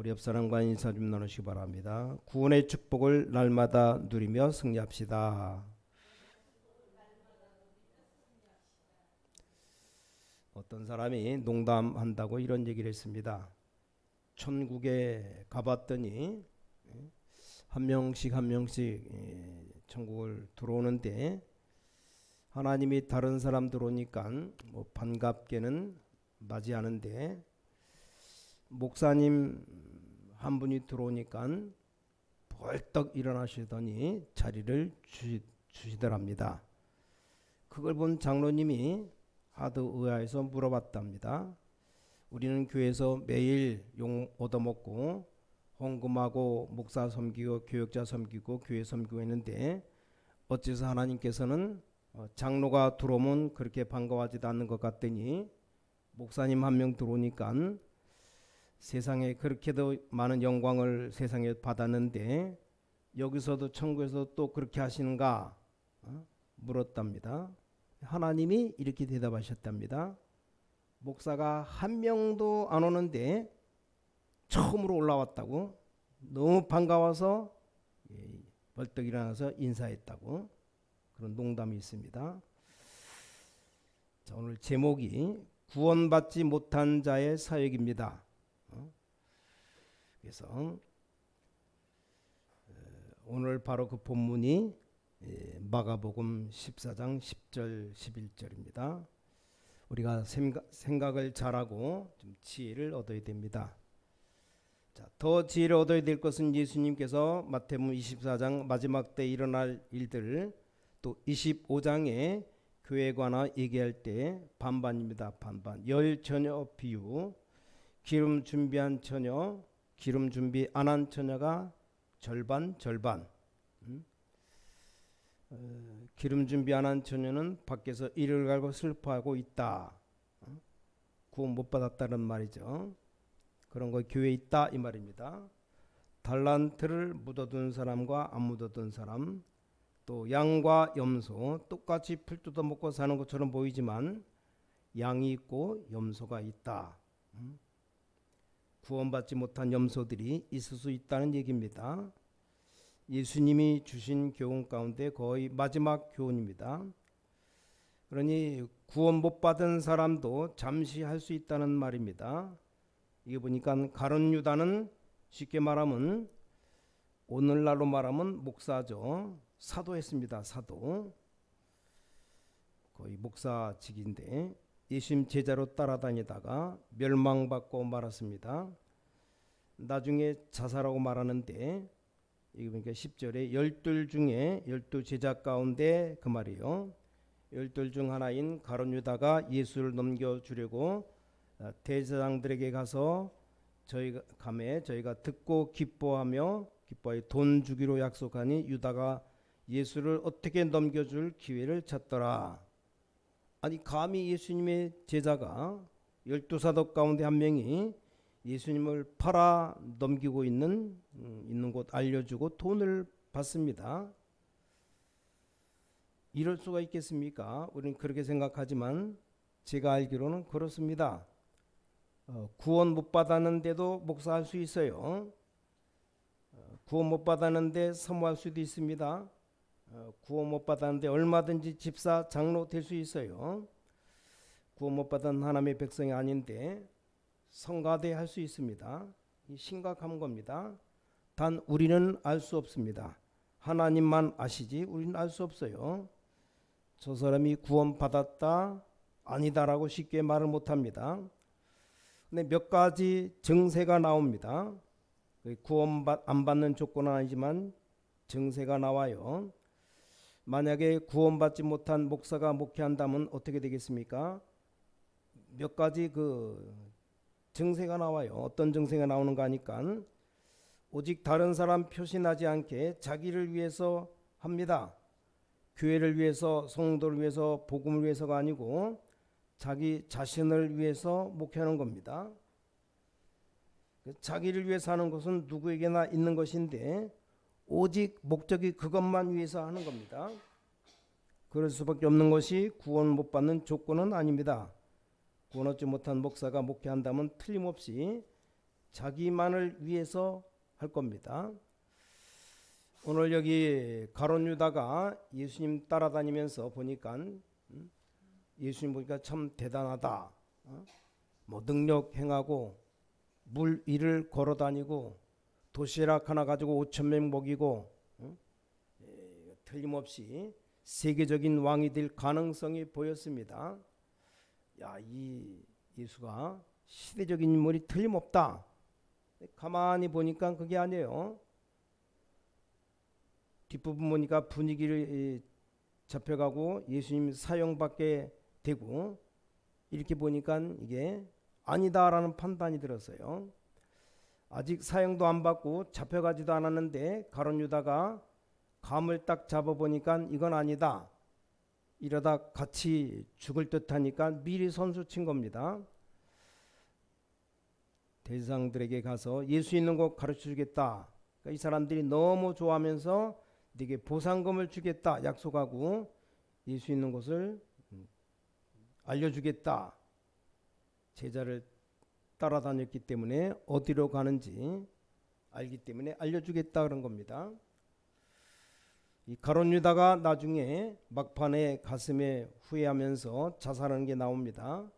우리 옆 사람과 인사 좀 나누시기 바랍니다. 구원의 축복을 날마다 누리며 승리합시다. 어떤 사람이 농담한다고 이런 얘기를 했습니다. 천국에 가봤더니 한 명씩 한 명씩 천국을 들어오는데 하나님이 다른 사람 들어오니까 뭐 반갑게는 맞이하는데 목사님 한 분이 들어오니까 벌떡 일어나시더니 자리를 주시더랍니다. 그걸 본 장로님이 하도 의아해서 물어봤답니다. 우리는 교회에서 매일 용 얻어먹고 헌금하고 목사 섬기고 교역자 섬기고 교회 섬기고 했는데 어째서 하나님께서는 장로가 들어오면 그렇게 반가워하지도 않는 것 같더니 목사님 한 명 들어오니까 세상에 그렇게도 많은 영광을 세상에 받았는데 여기서도 천국에서 또 그렇게 하시는가 물었답니다. 하나님이 이렇게 대답하셨답니다. 목사가 한 명도 안 오는데 처음으로 올라왔다고 너무 반가워서 벌떡 일어나서 인사했다고 그런 농담이 있습니다. 자, 오늘 제목이 구원받지 못한 자의 사역입니다. 그래서 오늘 바로 그 본문이 마가복음 14장 10절 11절입니다. 우리가 생각을 잘하고 좀 지혜를 얻어야 됩니다. 자, 더 지혜를 얻어야 될 것은 예수님께서 마태복음 24장 마지막 때 일어날 일들 또 25장에 교회에 관한 얘기할 때 반반입니다. 반반. 열 처녀 비유, 기름 준비한 처녀, 기름 준비 안 한 처녀가 절반. 기름 준비 안 한 처녀는 밖에서 이를 갈고 슬퍼하고 있다. 구원 못 받았다는 말이죠. 그런 거 교회에 있다 이 말입니다. 달란트를 묻어둔 사람과 안 묻어둔 사람, 또 양과 염소 똑같이 풀 뜯어 먹고 사는 것처럼 보이지만 양이 있고 염소가 있다. 구원받지 못한 염소들이 있을 수 있다는 얘기입니다. 예수님이 주신 교훈 가운데 거의 마지막 교훈입니다. 그러니 구원 못 받은 사람도 잠시 할 수 있다는 말입니다. 이게 보니까 가룟 유다는 쉽게 말하면 오늘날로 말하면 목사죠. 사도했습니다. 사도. 거의 목사직인데 예수님 제자로 따라다니다가 멸망받고 말았습니다. 나중에 자살하고 말하는데 이게 보니까 10절에 12 중에 12 제자 가운데 그 말이에요. 12 중 하나인 가룟 유다가 예수를 넘겨주려고 대제사장들에게 가서 저희가 듣고 기뻐하여 돈 주기로 약속하니 유다가 예수를 어떻게 넘겨줄 기회를 찾더라. 아니 감히 예수님의 제자가 12사도 가운데 한 명이 예수님을 팔아 넘기고 있는 곳 알려주고 돈을 받습니다. 이럴 수가 있겠습니까? 우리는 그렇게 생각하지만 제가 알기로는 그렇습니다. 구원 못 받았는데도 목사할 수 있어요. 구원 못 받았는데 사모할 수도 있습니다. 구원 못 받았는데 얼마든지 집사 장로 될 수 있어요. 구원 못 받은 하나님의 백성이 아닌데 성가대 할 수 있습니다. 심각한 겁니다. 단 우리는 알 수 없습니다. 하나님만 아시지 우리는 알 수 없어요. 저 사람이 구원 받았다 아니다라고 쉽게 말을 못합니다. 근데 몇 가지 증세가 나옵니다. 구원 안 받는 조건은 아니지만 증세가 나와요. 만약에 구원받지 못한 목사가 목회한다면 어떻게 되겠습니까? 몇 가지 그 증세가 나와요. 어떤 증세가 나오는가 하니까 오직 다른 사람 표시나지 않게 자기를 위해서 합니다. 교회를 위해서, 성도를 위해서, 복음을 위해서가 아니고 자기 자신을 위해서 목회하는 겁니다. 자기를 위해서 하는 것은 누구에게나 있는 것인데 오직 목적이 그것만 위해서 하는 겁니다. 그럴 수밖에 없는 것이 구원 못 받는 조건은 아닙니다. 구원 얻지 못한 목사가 목회한다면 틀림없이 자기만을 위해서 할 겁니다. 오늘 여기 가룟 유다가 예수님 따라다니면서 보니까 예수님 보니까 참 대단하다. 뭐 능력 행하고 물 위를 걸어다니고 도시락 하나 가지고 5천 명 먹이고 틀림없이 세계적인 왕이 될 가능성이 보였습니다. 야, 이 예수가 시대적인 인물이 틀림없다. 가만히 보니까 그게 아니에요. 뒷부분 보니까 분위기를 잡혀가고 예수님 사형받게 되고 이렇게 보니까 이게 아니다라는 판단이 들었어요. 아직 사형도 안 받고 잡혀가지도 않았는데 가룟 유다가 감을 딱 잡아보니까 이건 아니다. 이러다 같이 죽을 듯하니까 미리 선수 친 겁니다. 대제사장들에게 가서 예수 있는 곳 가르쳐주겠다. 그러니까 이 사람들이 너무 좋아하면서 네게 보상금을 주겠다 약속하고 예수 있는 곳을 알려주겠다. 제자를 따라다녔기 때문에 어디로 가는지 알기 때문에 알려주겠다 그런 겁니다. 이 가룟 유다가 나중에 막판에 가슴에 후회하면서 자살하는 게 나옵니다.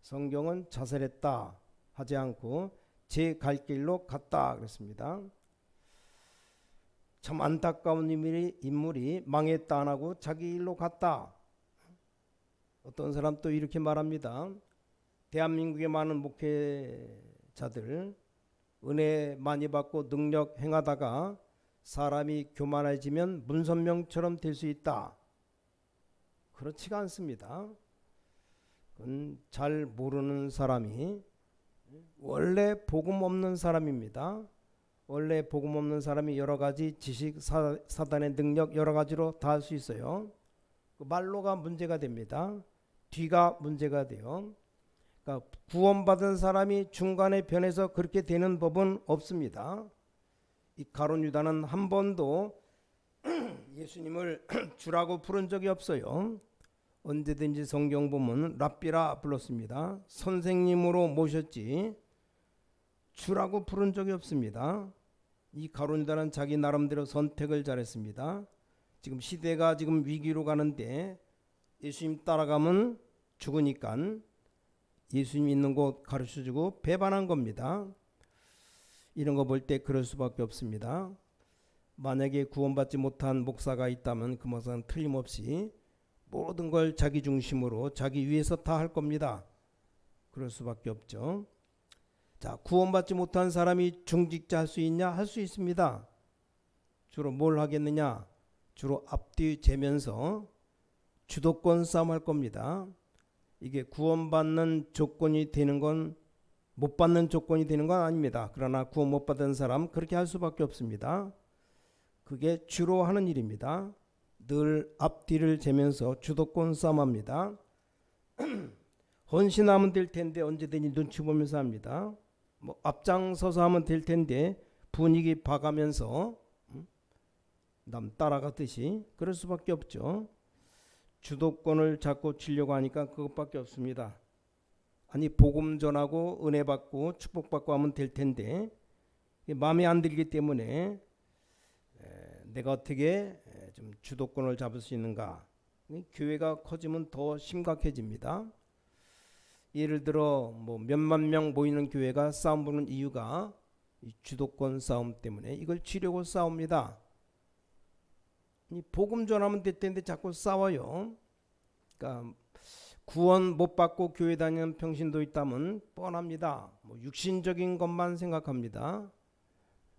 성경은 자살했다 하지 않고 제 갈 길로 갔다 그랬습니다. 참 안타까운 인물이 망했다 안 하고 자기 일로 갔다. 어떤 사람 또 이렇게 말합니다. 대한민국의 많은 목회자들 은혜 많이 받고 능력 행하다가 사람이 교만해지면 문선명처럼 될 수 있다. 그렇지가 않습니다. 그건 잘 모르는 사람이 원래 복음 없는 사람입니다. 원래 복음 없는 사람이 여러 가지 지식, 사단의 능력 여러 가지로 다 할 수 있어요. 그 말로가 문제가 됩니다. 뒤가 문제가 돼요. 그러니까 구원받은 사람이 중간에 변해서 그렇게 되는 법은 없습니다. 이 가룟 유다는 한 번도 예수님을 주라고 부른 적이 없어요. 언제든지 성경 보면 랍비라 불렀습니다. 선생님으로 모셨지 주라고 부른 적이 없습니다. 이 가룟 유다는 자기 나름대로 선택을 잘했습니다. 지금 시대가 지금 위기로 가는데 예수님 따라가면 죽으니까 예수님 있는 곳 가르쳐주고 배반한 겁니다. 이런 거 볼 때 그럴 수밖에 없습니다. 만약에 구원받지 못한 목사가 있다면 그 목사는 틀림없이 모든 걸 자기 중심으로 자기 위해서 다 할 겁니다. 그럴 수밖에 없죠. 자, 구원받지 못한 사람이 중직자 할 수 있냐? 할 수 있습니다. 주로 뭘 하겠느냐? 주로 앞뒤 재면서 주도권 싸움 할 겁니다. 이게 구원받는 조건이 되는 건 못 받는 조건이 되는 건 아닙니다. 그러나 구원 못 받은 사람 그렇게 할 수밖에 없습니다. 그게 주로 하는 일입니다. 늘 앞뒤를 재면서 주도권 싸움합니다. 헌신하면 될 텐데 언제든지 눈치 보면서 합니다. 뭐 앞장서서 하면 될 텐데 분위기 봐가면서 남 따라가듯이 그럴 수밖에 없죠. 주도권을 잡고 치려고 하니까 그것밖에 없습니다. 아니 복음 전하고 은혜 받고 축복받고 하면 될 텐데 마음에 안 들기 때문에 내가 어떻게 좀 주도권을 잡을 수 있는가. 교회가 커지면 더 심각해집니다. 예를 들어 뭐 몇만 명 모이는 교회가 싸움 부는 이유가 이 주도권 싸움 때문에 이걸 치려고 싸웁니다. 이 복음 전하면 될 텐데 자꾸 싸워요. 그러니까 구원 못 받고 교회 다니는 평신도 있다면 뻔합니다. 뭐 육신적인 것만 생각합니다.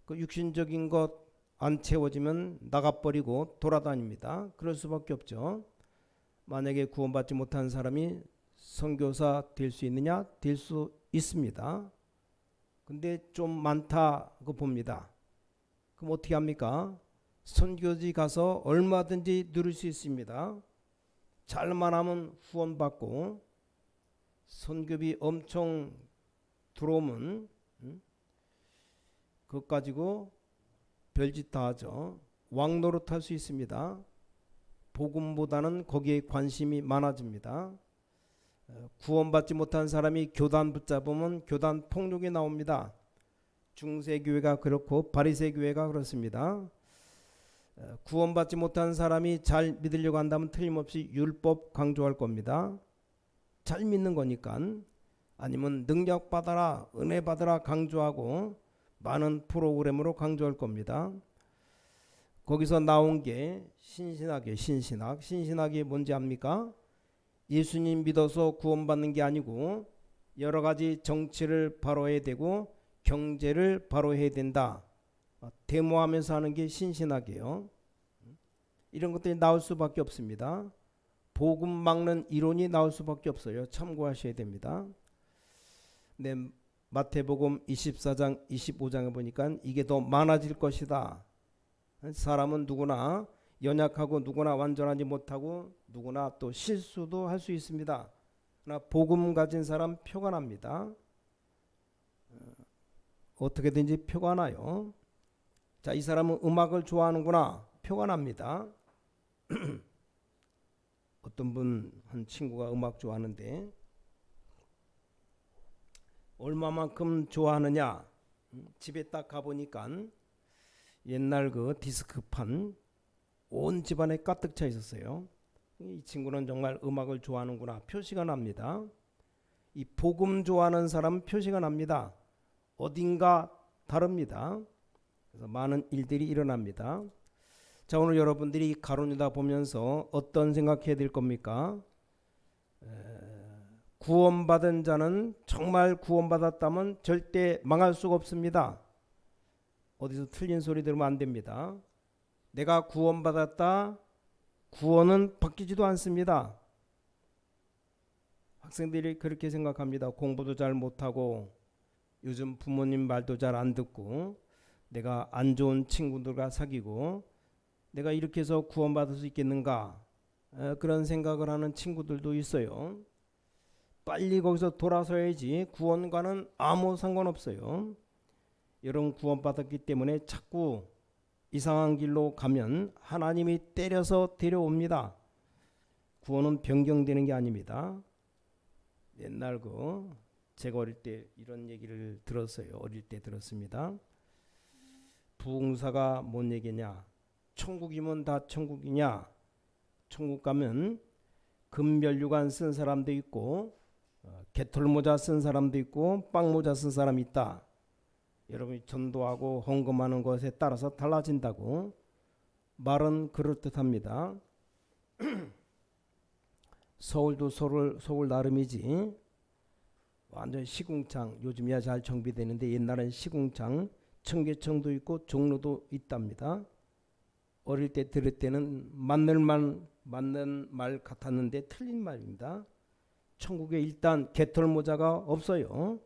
그 육신적인 것 안 채워지면 나가버리고 돌아다닙니다. 그럴 수밖에 없죠. 만약에 구원받지 못한 사람이 선교사 될 수 있느냐? 될 수 있습니다. 근데 좀 많다고 봅니다. 그럼 어떻게 합니까? 선교지 가서 얼마든지 누릴 수 있습니다. 잘만 하면 후원받고 선교비 엄청 들어오면 그것 가지고 별짓 다 하죠. 왕노릇 할 수 있습니다. 복음보다는 거기에 관심이 많아집니다. 구원받지 못한 사람이 교단 붙잡으면 교단 폭력이 나옵니다. 중세교회가 그렇고 바리새교회가 그렇습니다. 구원받지 못한 사람이 잘 믿으려고 한다면 틀림없이 율법 강조할 겁니다. 잘 믿는 거니까. 아니면 능력 받아라, 은혜 받아라 강조하고 많은 프로그램으로 강조할 겁니다. 거기서 나온 게 신신학이 뭔지 압니까? 예수님 믿어서 구원받는 게 아니고 여러 가지 정치를 바로 해야 되고 경제를 바로 해야 된다. 데모하면서 하는 게 신신학이에요. 이런 것들이 나올 수밖에 없습니다. 복음 막는 이론이 나올 수밖에 없어요. 참고하셔야 됩니다. 네, 마태복음 24장 25장에 보니까 이게 더 많아질 것이다. 사람은 누구나 연약하고 누구나 완전하지 못하고 누구나 또 실수도 할 수 있습니다. 그러나 복음 가진 사람 표가 납니다. 어떻게든지 표가 나요. 자, 이 사람은 음악을 좋아하는구나. 표가 납니다. 어떤 한 친구가 음악 좋아하는데 얼마만큼 좋아하느냐. 집에 딱 가보니까 옛날 그 디스크판 온 집안에 가득 차 있었어요. 이 친구는 정말 음악을 좋아하는구나. 표시가 납니다. 이 복음 좋아하는 사람은 표시가 납니다. 어딘가 다릅니다. 그래서 많은 일들이 일어납니다. 자, 오늘 여러분들이 가룟 유다 보면서 어떤 생각해야 될 겁니까? 구원받은 자는 정말 구원받았다면 절대 망할 수가 없습니다. 어디서 틀린 소리 들으면 안 됩니다. 내가 구원받았다. 구원은 바뀌지도 않습니다. 학생들이 그렇게 생각합니다. 공부도 잘 못하고 요즘 부모님 말도 잘 안 듣고 내가 안 좋은 친구들과 사귀고 내가 이렇게 해서 구원받을 수 있겠는가, 그런 생각을 하는 친구들도 있어요. 빨리 거기서 돌아서야지. 구원과는 아무 상관없어요. 여러분 구원받았기 때문에 자꾸 이상한 길로 가면 하나님이 때려서 데려옵니다. 구원은 변경되는 게 아닙니다. 옛날 제가 어릴 때 이런 얘기를 들었어요. 어릴 때 들었습니다. 부흥사가 뭔 얘기냐? 천국이면 다 천국이냐? 천국 가면 금면류관 쓴 사람도 있고 개털모자 쓴 사람도 있고 빵모자 쓴 사람이 있다. 여러분이 전도하고 헌금하는 것에 따라서 달라진다고. 말은 그럴듯합니다. 서울도 서울 나름이지. 완전 시궁창, 요즘이야 잘 정비되는데 옛날엔 시궁창, 청계천도 있고 종로도 있답니다. 어릴 때 들을 때는 맞는 말 같았는데 틀린 말입니다. 천국에 일단 개털모자가 없어요.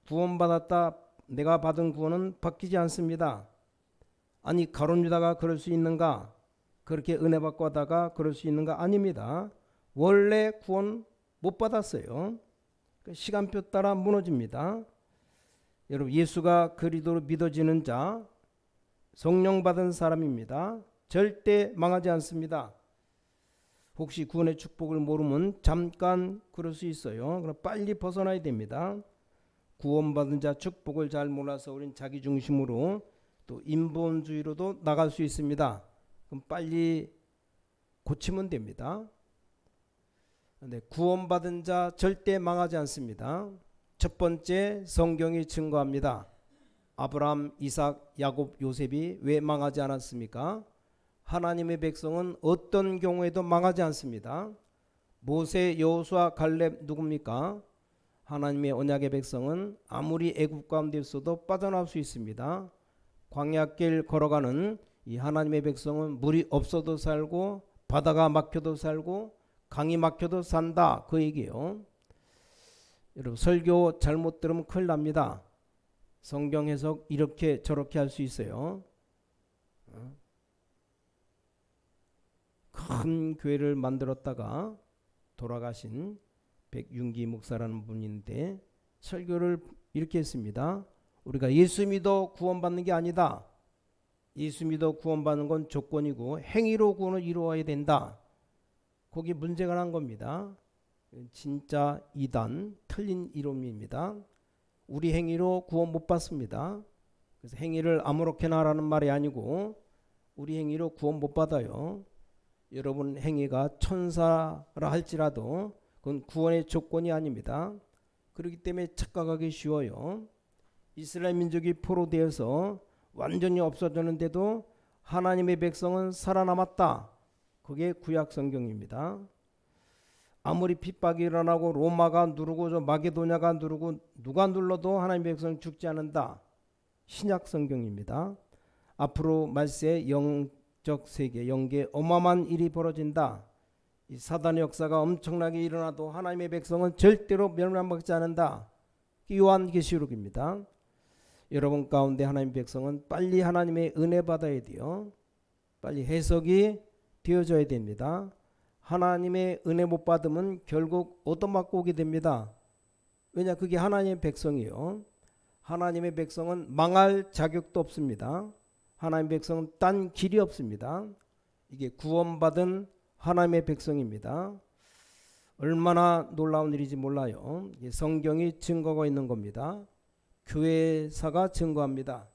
구원받았다. 내가 받은 구원은 바뀌지 않습니다. 아니 가룟 유다가 그럴 수 있는가? 그렇게 은혜 받고 하다가 그럴 수 있는가? 아닙니다. 원래 구원 못 받았어요. 시간표 따라 무너집니다. 여러분 예수가 그리스도로 믿어지는 자, 성령 받은 사람입니다. 절대 망하지 않습니다. 혹시 구원의 축복을 모르면 잠깐 그럴 수 있어요. 그럼 빨리 벗어나야 됩니다. 구원받은 자 축복을 잘 몰라서 우린 자기중심으로 또 인본주의로도 나갈 수 있습니다. 그럼 빨리 고치면 됩니다. 네, 구원받은 자 절대 망하지 않습니다. 첫 번째, 성경이 증거합니다. 아브라함, 이삭, 야곱, 요셉이 왜 망하지 않았습니까? 하나님의 백성은 어떤 경우에도 망하지 않습니다. 모세, 여호수아, 갈렙 누굽니까? 하나님의 언약의 백성은 아무리 애굽 가운데 있어도 빠져나올 수 있습니다. 광야길 걸어가는 이 하나님의 백성은 물이 없어도 살고 바다가 막혀도 살고 강이 막혀도 산다, 그 얘기예요. 여러분 설교 잘못 들으면 큰일 납니다. 성경 해석 이렇게 저렇게 할 수 있어요. 큰 교회를 만들었다가 돌아가신 백윤기 목사라는 분인데 설교를 이렇게 했습니다. 우리가 예수 믿어 구원받는 게 아니다. 예수 믿어 구원받는 건 조건이고 행위로 구원을 이루어야 된다. 거기 문제가 난 겁니다. 진짜 이단 틀린 이론입니다. 우리 행위로 구원 못 받습니다. 그래서 행위를 아무렇게나 하라는 말이 아니고 우리 행위로 구원 못 받아요. 여러분 행위가 천사라 할지라도 그건 구원의 조건이 아닙니다. 그렇기 때문에 착각하기 쉬워요. 이스라엘 민족이 포로되어서 완전히 없어졌는데도 하나님의 백성은 살아남았다. 그게 구약 성경입니다. 아무리 핍박이 일어나고 로마가 누르고 저 마게도냐가 누르고 누가 눌러도 하나님의 백성은 죽지 않는다. 신약 성경입니다. 앞으로 말세 영적 세계 영계 어마어마한 일이 벌어진다. 이 사단의 역사가 엄청나게 일어나도 하나님의 백성은 절대로 멸망받지 않는다. 요한계시록입니다. 여러분 가운데 하나님의 백성은 빨리 하나님의 은혜 받아야 돼요. 빨리 해석이 되어져야 됩니다. 하나님의 은혜 못 받으면 결국 얻어맞고 오게 됩니다. 왜냐 그게 하나님의 백성이요. 하나님의 백성은 망할 자격도 없습니다. 하나님의 백성은 딴 길이 없습니다. 이게 구원받은 하나님의 백성입니다. 얼마나 놀라운 일인지 몰라요. 성경이 증거가 있는 겁니다. 교회사가 증거합니다.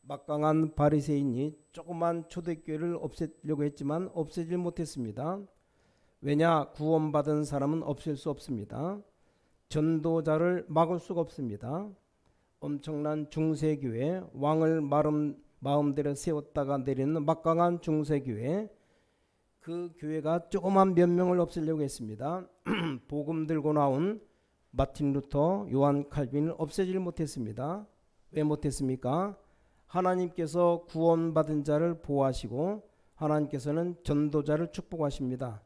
막강한 바리새인이 조그만 초대교회를 없애려고 했지만 없애질 못했습니다. 왜냐 구원받은 사람은 없앨 수 없습니다. 전도자를 막을 수가 없습니다. 엄청난 중세교회 왕을 마음대로 세웠다가 내리는 막강한 중세교회 그 교회가 조그만 몇 명을 없애려고 했습니다. 복음 들고 나온 마틴 루터, 요한 칼빈을 없애질 못했습니다. 왜 못했습니까? 하나님께서 구원받은 자를 보호하시고 하나님께서는 전도자를 축복하십니다.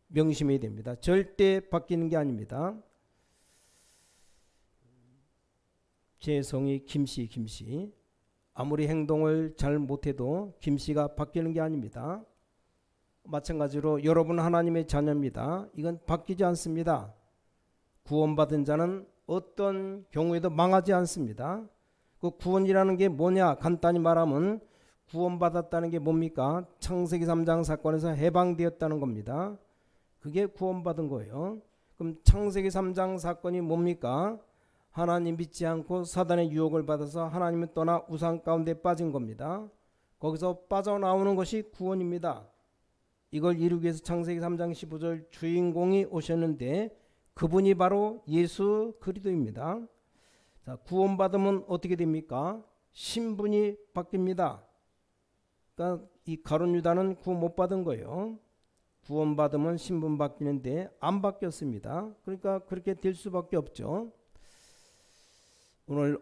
명심해야 됩니다. 절대 바뀌는 게 아닙니다. 제 성이 김씨 아무리 행동을 잘 못해도 김씨가 바뀌는 게 아닙니다. 마찬가지로 여러분 하나님의 자녀입니다. 이건 바뀌지 않습니다. 구원받은 자는 어떤 경우에도 망하지 않습니다. 그 구원이라는 게 뭐냐 간단히 말하면 구원받았다는 게 뭡니까? 창세기 3장 사건에서 해방되었다는 겁니다. 그게 구원받은 거예요. 그럼 창세기 3장 사건이 뭡니까? 하나님 믿지 않고 사단의 유혹을 받아서 하나님을 떠나 우상 가운데 빠진 겁니다. 거기서 빠져나오는 것이 구원입니다. 이걸 이루기 위해서 창세기 3장 15절 주인공이 오셨는데 그분이 바로 예수 그리스도입니다. 자, 구원받으면 어떻게 됩니까? 신분이 바뀝니다. 그러니까 이 가룟 유다는 구원 못 받은 거예요. 구원받으면 신분 바뀌는데 안 바뀌었습니다. 그러니까 그렇게 될 수밖에 없죠. 오늘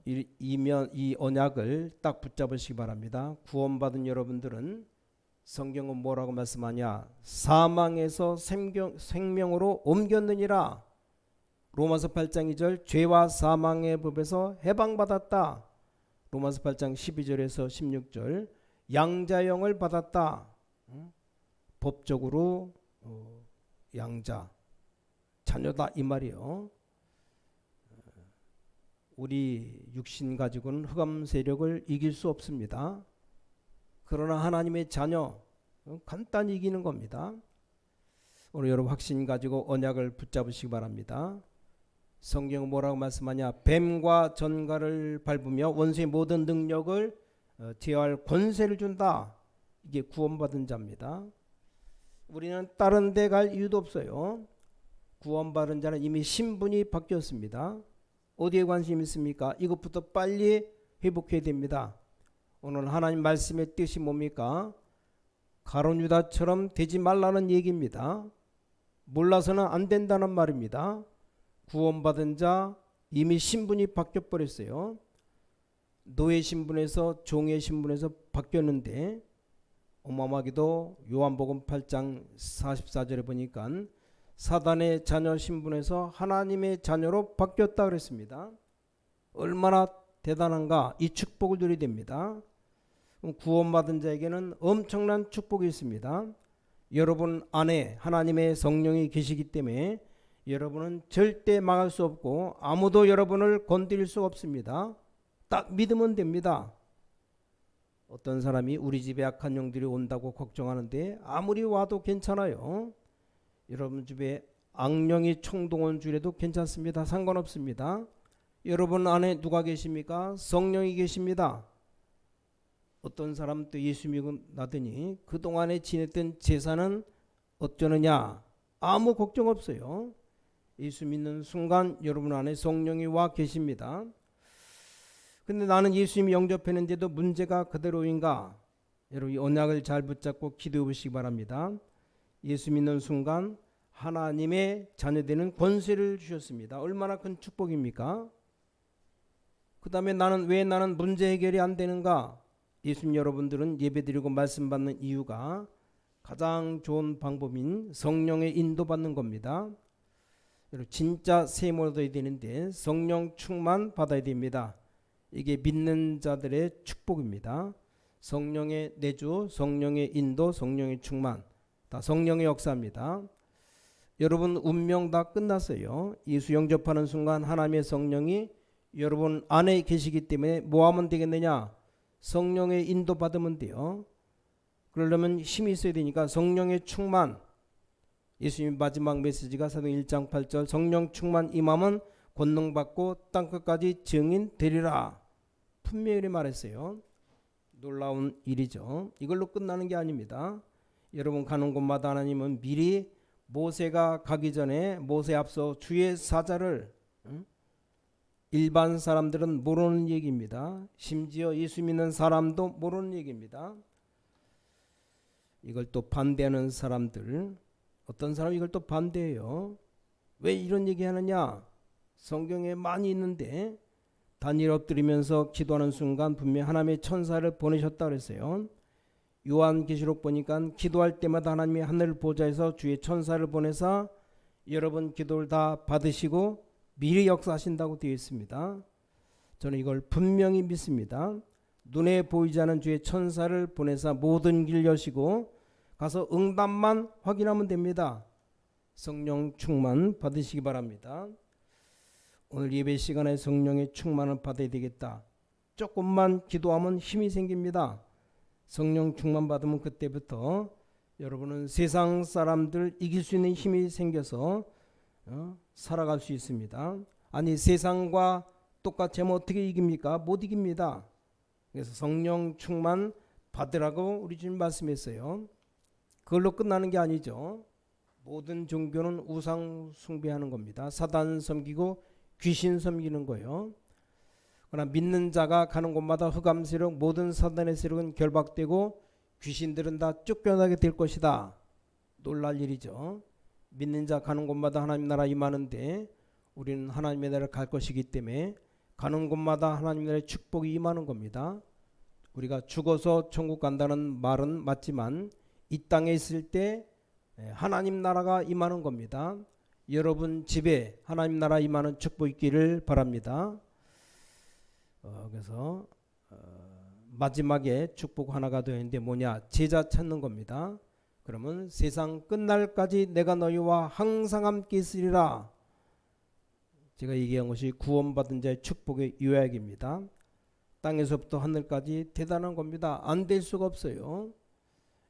이 언약을 딱 붙잡으시기 바랍니다. 구원받은 여러분들은 성경은 뭐라고 말씀하냐? 사망에서 생명으로 옮겼느니라. 로마서 8장 2절 죄와 사망의 법에서 해방받았다. 로마서 8장 12절에서 16절 양자형을 받았다. 법적으로 양자 자녀다 이 말이요. 우리 육신 가지고는 흑암 세력을 이길 수 없습니다. 그러나 하나님의 자녀 간단히 이기는 겁니다. 오늘 여러분 확신 가지고 언약을 붙잡으시기 바랍니다. 성경은 뭐라고 말씀하냐? 뱀과 전갈을 밟으며 원수의 모든 능력을 제어할 권세를 준다. 이게 구원받은 자입니다. 우리는 다른 데 갈 이유도 없어요. 구원받은 자는 이미 신분이 바뀌었습니다. 어디에 관심이 있습니까? 이것부터 빨리 회복해야 됩니다. 오늘 하나님 말씀의 뜻이 뭡니까? 가룟 유다처럼 되지 말라는 얘기입니다. 몰라서는 안 된다는 말입니다. 구원받은 자 이미 신분이 바뀌어버렸어요. 노예 신분에서 종의 신분에서 바뀌었는데 어마어마하게도 요한복음 8장 44절에 보니까 사단의 자녀 신분에서 하나님의 자녀로 바뀌었다 그랬습니다. 얼마나 대단한가? 이 축복을 누려야 됩니다. 구원받은 자에게는 엄청난 축복이 있습니다. 여러분 안에 하나님의 성령이 계시기 때문에 여러분은 절대 망할 수 없고 아무도 여러분을 건드릴 수 없습니다. 딱 믿으면 됩니다. 어떤 사람이 우리 집에 악한 영들이 온다고 걱정하는데 아무리 와도 괜찮아요. 여러분 집에 악령이 총동원 주래도 괜찮습니다. 상관없습니다. 여러분 안에 누가 계십니까? 성령이 계십니다. 어떤 사람 또 예수 믿고 나더니 그동안에 지냈던 제사는 어쩌느냐? 아무 걱정 없어요. 예수 믿는 순간 여러분 안에 성령이 와 계십니다. 근데 나는 예수님이 영접했는데도 문제가 그대로인가? 여러분 이 언약을 잘 붙잡고 기도해 보시기 바랍니다. 예수 믿는 순간 하나님의 자녀되는 권세를 주셨습니다. 얼마나 큰 축복입니까? 그 다음에 왜 나는 문제 해결이 안 되는가? 예수님 여러분들은 예배드리고 말씀 받는 이유가 가장 좋은 방법인 성령의 인도받는 겁니다. 여러분 진짜 세임 얻어야 되는데 성령 충만 받아야 됩니다. 이게 믿는 자들의 축복입니다. 성령의 내주, 성령의 인도, 성령의 충만, 다 성령의 역사입니다. 여러분 운명 다 끝났어요. 예수 영접하는 순간 하나님의 성령이 여러분 안에 계시기 때문에 뭐 하면 되겠느냐? 성령의 인도 받으면 돼요. 그러려면 힘이 있어야 되니까 성령의 충만. 예수님 마지막 메시지가 사도행 1장 8절 성령 충만 임함은 권능 받고 땅끝까지 증인 되리라. 분명히 말했어요. 놀라운 일이죠. 이걸로 끝나는 게 아닙니다. 여러분 가는 곳마다 하나님은 미리 모세가 가기 전에 모세 앞서 주의 사자를 일반 사람들은 모르는 얘기입니다. 심지어 예수 믿는 사람도 모르는 얘기입니다. 이걸 또 반대하는 사람들, 어떤 사람이 이걸 또 반대해요. 왜 이런 얘기하느냐? 성경에 많이 있는데 다니엘 엎드리면서 기도하는 순간 분명히 하나님의 천사를 보내셨다 그랬어요. 요한계시록 보니까 기도할 때마다 하나님이 하늘 보좌에서 주의 천사를 보내사 여러분 기도를 다 받으시고 미리 역사하신다고 되어 있습니다. 저는 이걸 분명히 믿습니다. 눈에 보이지 않은 주의 천사를 보내사 모든 길 여시고 가서 응답만 확인하면 됩니다. 성령 충만 받으시기 바랍니다. 오늘 예배 시간에 성령의 충만을 받아야 되겠다. 조금만 기도하면 힘이 생깁니다. 성령 충만 받으면 그때부터 여러분은 세상 사람들 이길 수 있는 힘이 생겨서 살아갈 수 있습니다. 아니 세상과 똑같이 하면 어떻게 이깁니까? 못 이깁니다. 그래서 성령 충만 받으라고 우리 주님 말씀했어요. 그걸로 끝나는 게 아니죠. 모든 종교는 우상 숭배하는 겁니다. 사단 섬기고 귀신 섬기는 거예요. 그러나 믿는 자가 가는 곳마다 흑암 세력 모든 사단의 세력은 결박되고 귀신들은 다 쫓겨나게 될 것이다. 놀랄 일이죠. 믿는 자 가는 곳마다 하나님 나라 임하는데 우리는 하나님의 나라를 갈 것이기 때문에 가는 곳마다 하나님 나라의 축복이 임하는 겁니다. 우리가 죽어서 천국 간다는 말은 맞지만 이 땅에 있을 때 하나님 나라가 임하는 겁니다. 여러분 집에 하나님 나라 임하는 축복 있기를 바랍니다. 그래서 마지막에 축복 하나가 되어 있는데 뭐냐? 제자 찾는 겁니다. 그러면 세상 끝날까지 내가 너희와 항상 함께 있으리라. 제가 얘기한 것이 구원받은 자의 축복의 요약입니다. 땅에서부터 하늘까지 대단한 겁니다. 안 될 수가 없어요.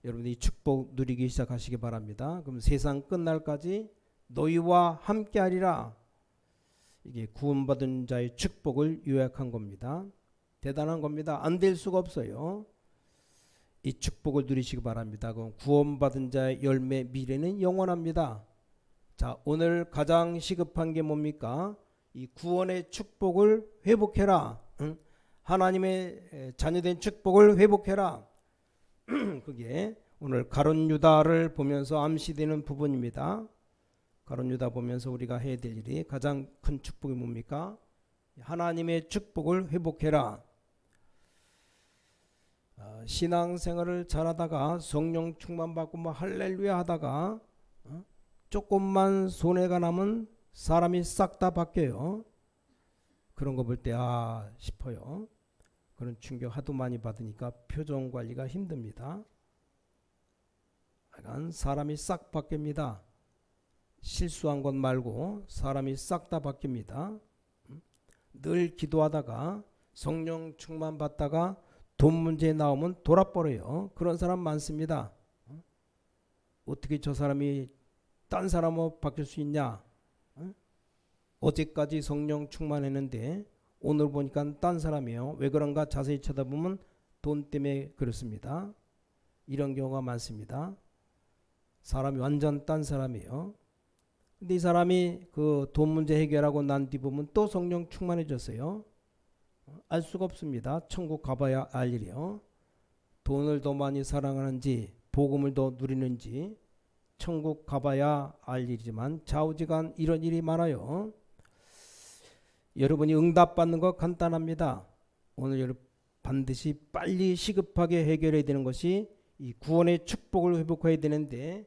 여러분이 축복 누리기 시작하시기 바랍니다. 그럼 세상 끝날까지 너희와 함께 하리라. 이게 구원받은 자의 축복을 요약한 겁니다. 대단한 겁니다. 안 될 수가 없어요. 이 축복을 누리시기 바랍니다. 그럼 구원받은 자의 열매 미래는 영원합니다. 자, 오늘 가장 시급한 게 뭡니까? 이 구원의 축복을 회복해라. 하나님의 자녀된 축복을 회복해라. 그게 오늘 가룟 유다를 보면서 암시되는 부분입니다. 가룟 유다 보면서 우리가 해야 될 일이 가장 큰 축복이 뭡니까? 하나님의 축복을 회복해라. 신앙생활을 잘하다가 성령 충만받고 뭐 할렐루야 하다가 조금만 손해가 나면 사람이 싹 다 바뀌어요. 그런 거 볼 때 싶어요. 그런 충격 하도 많이 받으니까 표정 관리가 힘듭니다. 약간 사람이 싹 바뀝니다. 실수한 것 말고 사람이 싹 다 바뀝니다. 늘 기도하다가 성령 충만 받다가 돈 문제 나오면 돌아버려요. 그런 사람 많습니다. 어떻게 저 사람이 딴 사람으로 바뀔 수 있냐? 어제까지 성령 충만했는데 오늘 보니까 딴 사람이에요. 왜 그런가 자세히 쳐다보면 돈 때문에 그렇습니다. 이런 경우가 많습니다. 사람이 완전 딴 사람이에요. 근데 이 사람이 그 돈 문제 해결하고 난 뒤 보면 또 성령 충만해졌어요. 알 수가 없습니다. 천국 가봐야 알 일이요. 돈을 더 많이 사랑하는지 복음을 더 누리는지 천국 가봐야 알 일이지만 좌우지간 이런 일이 많아요. 여러분이 응답받는 거 간단합니다. 오늘 여러분 반드시 빨리 시급하게 해결해야 되는 것이 이 구원의 축복을 회복해야 되는데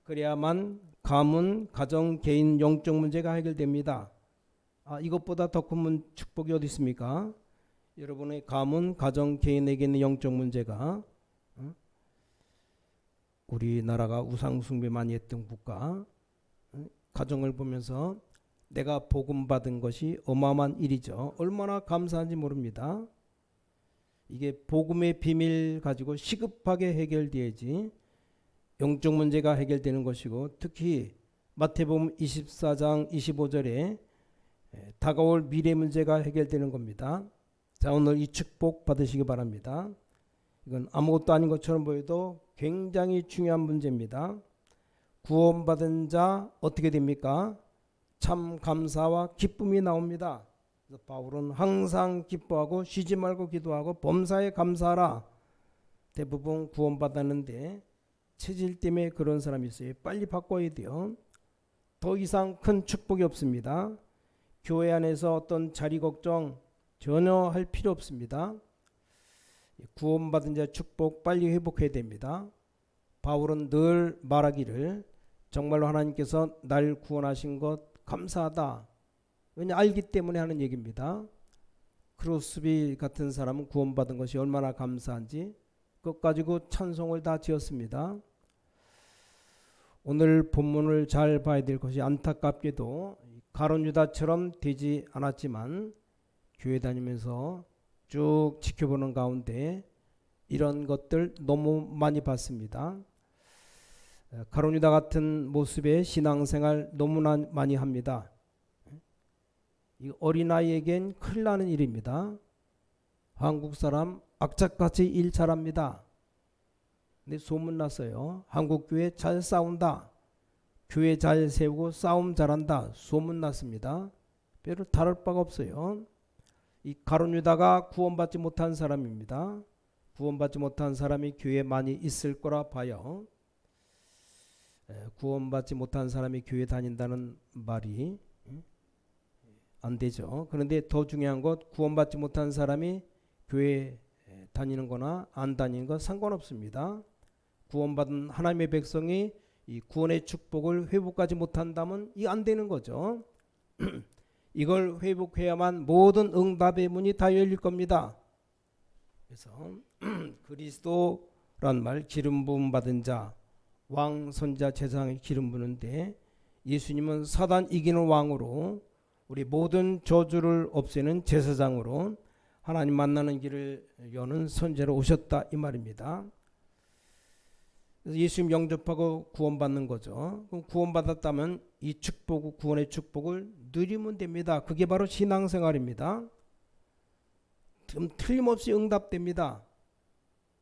그래야만 가문, 가정, 개인 영적 문제가 해결됩니다. 이것보다 더 큰 축복이 어디 있습니까? 여러분의 가문, 가정, 개인에게 있는 영적 문제가 우리나라가 우상 숭배 많이 했던 국가 가정을 보면서 내가 복음 받은 것이 어마어마한 일이죠. 얼마나 감사한지 모릅니다. 이게 복음의 비밀 가지고 시급하게 해결돼야지 영적 문제가 해결되는 것이고 특히 마태복음 24장 25절에 다가올 미래 문제가 해결되는 겁니다. 자, 오늘 이 축복 받으시기 바랍니다. 이건 아무것도 아닌 것처럼 보여도 굉장히 중요한 문제입니다. 구원받은 자 어떻게 됩니까? 참 감사와 기쁨이 나옵니다. 그래서 바울은 항상 기뻐하고 쉬지 말고 기도하고 범사에 감사하라. 대부분 구원받았는데 체질 때문에 그런 사람이 있어요. 빨리 바꿔야 돼요. 더 이상 큰 축복이 없습니다. 교회 안에서 어떤 자리 걱정 전혀 할 필요 없습니다. 구원받은 자 축복 빨리 회복해야 됩니다. 바울은 늘 말하기를 정말로 하나님께서 날 구원하신 것 감사하다. 왜냐 알기 때문에 하는 얘기입니다. 크로스비 같은 사람은 구원받은 것이 얼마나 감사한지 그것 가지고 찬송을 다 지었습니다. 오늘 본문을 잘 봐야 될 것이 안타깝게도 가룟 유다처럼 되지 않았지만 교회 다니면서 쭉 지켜보는 가운데 이런 것들 너무 많이 봤습니다. 가룟 유다 같은 모습의 신앙생활 너무나 많이 합니다. 이 어린아이에겐 큰일 나는 일입니다. 한국 사람 악착같이 일 잘합니다. 근데 소문났어요. 한국 교회 잘 싸운다. 교회 잘 세우고 싸움 잘한다. 소문났습니다. 별로 다를 바가 없어요. 이 가룟 유다가 구원받지 못한 사람입니다. 구원받지 못한 사람이 교회에 많이 있을 거라 봐요. 구원받지 못한 사람이 교회 다닌다는 말이 안 되죠. 그런데 더 중요한 것 구원받지 못한 사람이 교회 다니는 거나 안 다니는 거 상관없습니다. 구원받은 하나님의 백성이 이 구원의 축복을 회복하지 못한다면 이 안 되는 거죠. 이걸 회복해야만 모든 응답의 문이 다 열릴 겁니다. 그래서 그리스도란 말 기름 부음 받은 자 왕 선자 제사장의 기름 부는데 예수님은 사단 이기는 왕으로 우리 모든 저주를 없애는 제사장으로 하나님 만나는 길을 여는 선제로 오셨다 이 말입니다. 그래서 예수님 영접하고 구원받는 거죠. 그럼 구원받았다면 이 축복, 구원의 축복을 누리면 됩니다. 그게 바로 신앙생활입니다. 틀림없이 응답됩니다.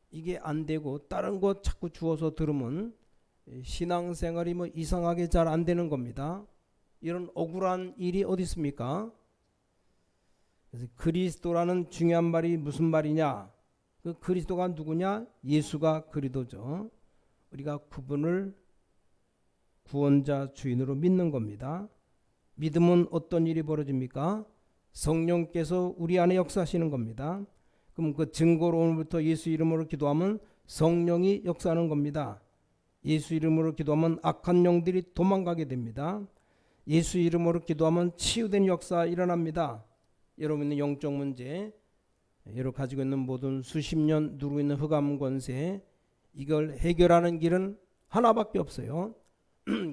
이게 안 되고 다른 것 자꾸 주워서 들으면 신앙생활이 뭐 이상하게 잘 안 되는 겁니다. 이런 억울한 일이 어디 있습니까? 그래서 그리스도라는 중요한 말이 무슨 말이냐? 그 그리스도가 누구냐? 예수가 그리스도죠. 우리가 그분을 구원자 주인으로 믿는 겁니다. 믿으면 어떤 일이 벌어집니까? 성령께서 우리 안에 역사하시는 겁니다. 그럼 그 증거로 오늘부터 예수 이름으로 기도하면 성령이 역사하는 겁니다. 예수 이름으로 기도하면 악한 영들이 도망가게 됩니다. 예수 이름으로 기도하면 치유된 역사 일어납니다. 여러분의 영적 문제, 여러분 가지고 있는 모든 수십 년 누르고 있는 흑암 권세, 이걸 해결하는 길은 하나밖에 없어요.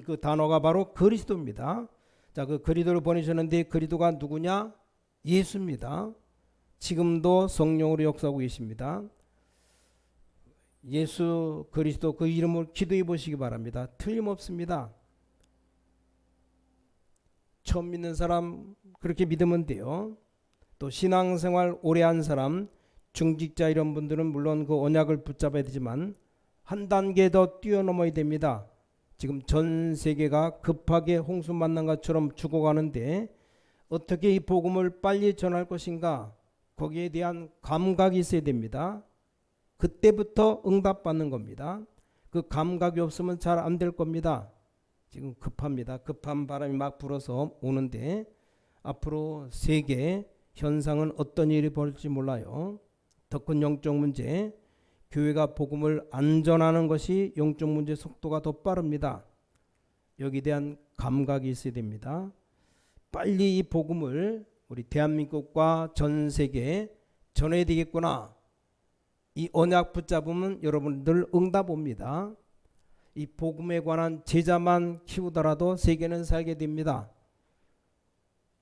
그 단어가 바로 그리스도입니다. 자, 그 그리스도를 보내셨는데 그리스도가 누구냐? 예수입니다. 지금도 성령으로 역사하고 계십니다. 예수 그리스도 그 이름을 기도해 보시기 바랍니다. 틀림없습니다. 처음 믿는 사람 그렇게 믿으면 돼요. 또 신앙생활 오래 한 사람, 중직자 이런 분들은 물론 그 언약을 붙잡아야 되지만 한 단계 더 뛰어넘어야 됩니다. 지금 전 세계가 급하게 홍수 만난 것처럼 죽어가는데 어떻게 이 복음을 빨리 전할 것인가, 거기에 대한 감각이 있어야 됩니다. 그때부터 응답받는 겁니다. 그 감각이 없으면 잘 안 될 겁니다. 지금 급합니다. 급한 바람이 막 불어서 오는데 앞으로 세계 현상은 어떤 일이 벌어질지 몰라요. 더 큰 영적 문제, 교회가 복음을 안 전하는 것이 영적 문제 속도가 더 빠릅니다. 여기에 대한 감각이 있어야 됩니다. 빨리 이 복음을 우리 대한민국과 전 세계에 전해야 되겠구나. 이 언약 붙잡으면 여러분들 응답 옵니다. 이 복음에 관한 제자만 키우더라도 세계는 살게 됩니다.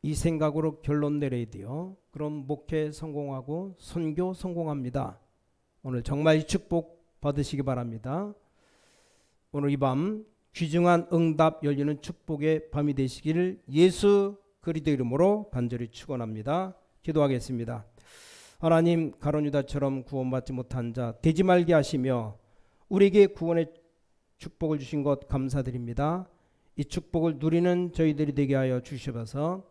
이 생각으로 결론 내려야 돼요. 그럼 목회 성공하고 선교 성공합니다. 오늘 정말 이 축복 받으시기 바랍니다. 오늘 이 밤 귀중한 응답 열리는 축복의 밤이 되시기를 예수 그리스도 이름으로 간절히 축원합니다. 기도하겠습니다. 하나님, 가룟 유다처럼 구원받지 못한 자 되지 말게 하시며 우리에게 구원의 축복을 주신 것 감사드립니다. 이 축복을 누리는 저희들이 되게 하여 주셔서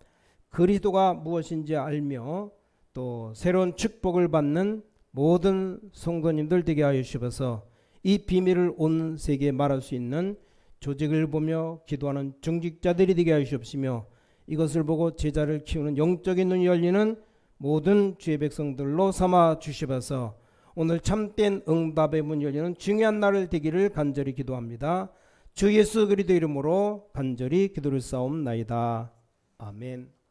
그리스도가 무엇인지 알며 또 새로운 축복을 받는 모든 성도님들 되게 하여 주셔서 이 비밀을 온 세계에 말할 수 있는 조직을 보며 기도하는 중직자들이 되게 하여 주시옵시며 이것을 보고 제자를 키우는 영적인 눈이 열리는 모든 주의 백성들로 삼아 주시옵소서. 오늘 참된 응답의 문 열리는 중요한 날을 되기를 간절히 기도합니다. 주 예수 그리스도 이름으로 간절히 기도를 쌓옵나이다. 아멘.